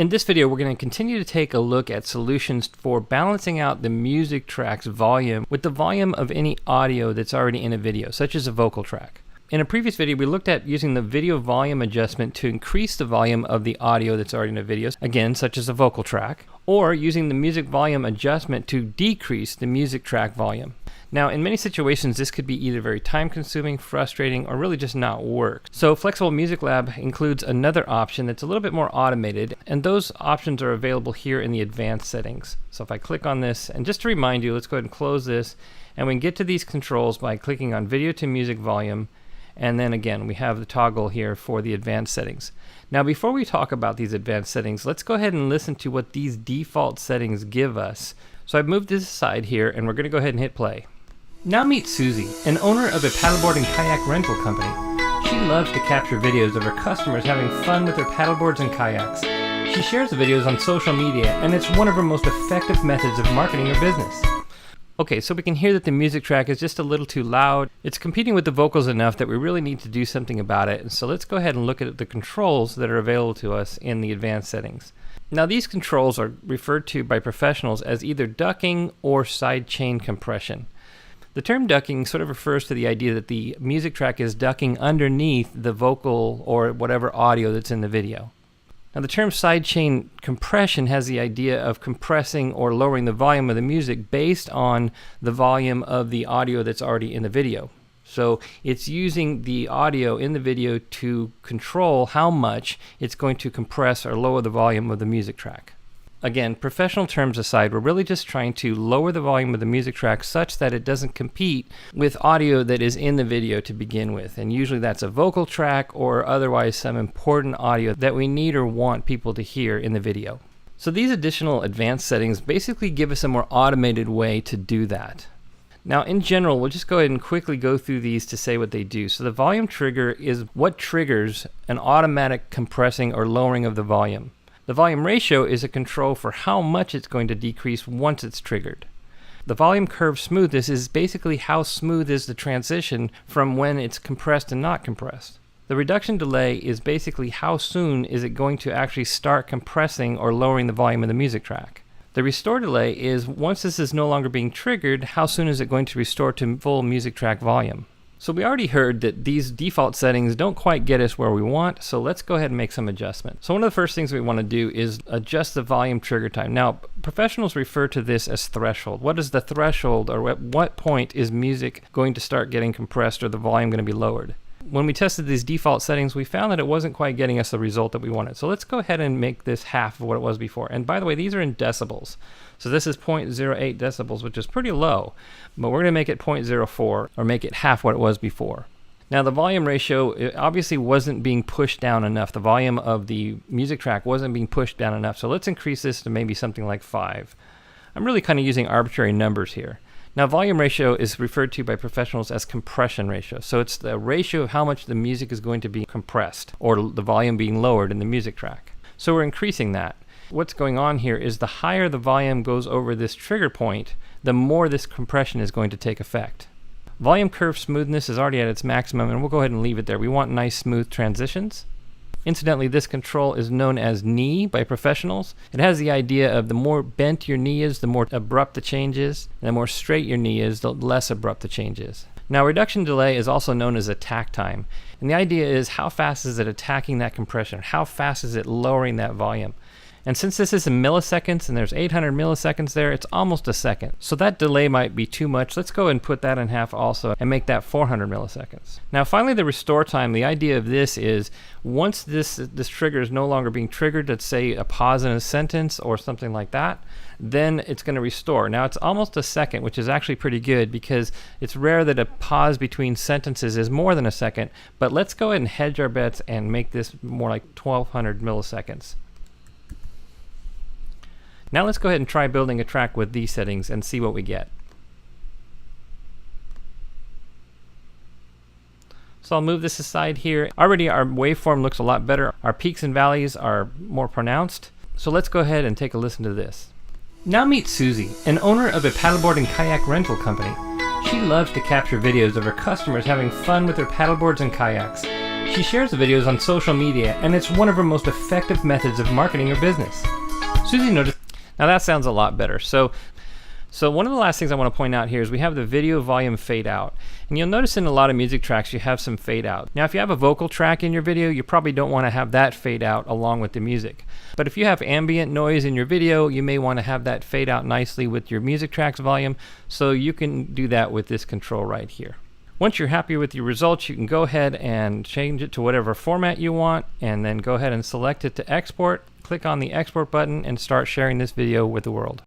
In this video, we're going to continue to take a look at solutions for balancing out the music track's volume with the volume of any audio that's already in a video, such as a vocal track. In a previous video, we looked at using the video volume adjustment to increase the volume of the audio that's already in a video, again, such as a vocal track, or using the music volume adjustment to decrease the music track volume. Now, in many situations, this could be either very time-consuming, frustrating, or really just not work. So Flexible Music Lab includes another option that's a little bit more automated, and those options are available here in the advanced settings. So if I click on this, and just to remind you, let's go ahead and close this, and we can get to these controls by clicking on Video to Music Volume, and then again, we have the toggle here for the advanced settings. Now, before we talk about these advanced settings, let's go ahead and listen to what these default settings give us. So I've moved this aside here, and we're going to go ahead and hit play. Now meet Susie, an owner of a paddleboard and kayak rental company. She loves to capture videos of her customers having fun with their paddleboards and kayaks. She shares the videos on social media, and it's one of her most effective methods of marketing her business. Okay, so we can hear that the music track is just a little too loud. It's competing with the vocals enough that we really need to do something about it. And so let's go ahead and look at the controls that are available to us in the advanced settings. Now, these controls are referred to by professionals as either ducking or sidechain compression. The term ducking sort of refers to the idea that the music track is ducking underneath the vocal or whatever audio that's in the video. Now, the term sidechain compression has the idea of compressing or lowering the volume of the music based on the volume of the audio that's already in the video. So it's using the audio in the video to control how much it's going to compress or lower the volume of the music track. Again, professional terms aside, we're really just trying to lower the volume of the music track such that it doesn't compete with audio that is in the video to begin with. And usually that's a vocal track or otherwise some important audio that we need or want people to hear in the video. So these additional advanced settings basically give us a more automated way to do that. Now, in general, we'll just go ahead and quickly go through these to say what they do. So the volume trigger is what triggers an automatic compressing or lowering of the volume. The volume ratio is a control for how much it's going to decrease once it's triggered. The volume curve smoothness is basically how smooth is the transition from when it's compressed and not compressed. The reduction delay is basically how soon is it going to actually start compressing or lowering the volume of the music track. The restore delay is once this is no longer being triggered, how soon is it going to restore to full music track volume. So we already heard that these default settings don't quite get us where we want, so let's go ahead and make some adjustments. So one of the first things we want to do is adjust the volume trigger time. Now, professionals refer to this as threshold. What is the threshold, or at what point is music going to start getting compressed or the volume going to be lowered? When we tested these default settings, we found that it wasn't quite getting us the result that we wanted. So let's go ahead and make this half of what it was before. And by the way, these are in decibels. So this is 0.08 decibels, which is pretty low, but we're going to make it 0.04 or make it half what it was before. Now, the volume ratio it obviously wasn't being pushed down enough. The volume of the music track wasn't being pushed down enough. So let's increase this to maybe something like 5. I'm really kind of using arbitrary numbers here. Now, volume ratio is referred to by professionals as compression ratio. So it's the ratio of how much the music is going to be compressed or the volume being lowered in the music track. So we're increasing that. What's going on here is the higher the volume goes over this trigger point, the more this compression is going to take effect. Volume curve smoothness is already at its maximum, and we'll go ahead and leave it there. We want nice smooth transitions. Incidentally, this control is known as knee by professionals. It has the idea of the more bent your knee is, the more abrupt the change is, and the more straight your knee is, the less abrupt the change is. Now, reduction delay is also known as attack time. And the idea is how fast is it attacking that compression? How fast is it lowering that volume? And since this is in milliseconds and there's 800 milliseconds there, it's almost a second. So that delay might be too much. Let's go ahead and put that in half also and make that 400 milliseconds. Now, finally, the restore time. The idea of this is once this trigger is no longer being triggered, let's say a pause in a sentence or something like that, then it's going to restore. Now, it's almost a second, which is actually pretty good because it's rare that a pause between sentences is more than a second. But let's go ahead and hedge our bets and make this more like 1200 milliseconds. Now let's go ahead and try building a track with these settings and see what we get. So I'll move this aside here. Already our waveform looks a lot better. Our peaks and valleys are more pronounced. So let's go ahead and take a listen to this. Now meet Susie, an owner of a paddleboard and kayak rental company. She loves to capture videos of her customers having fun with their paddleboards and kayaks. She shares the videos on social media, and it's one of her most effective methods of marketing her business. Susie noticed. Now that sounds a lot better. So one of the last things I want to point out here is we have the video volume fade out. And you'll notice in a lot of music tracks you have some fade out. Now if you have a vocal track in your video, you probably don't want to have that fade out along with the music. But if you have ambient noise in your video, you may want to have that fade out nicely with your music track's volume, so you can do that with this control right here. Once you're happy with your results, you can go ahead and change it to whatever format you want, and then go ahead and select it to export. Click on the export button and start sharing this video with the world.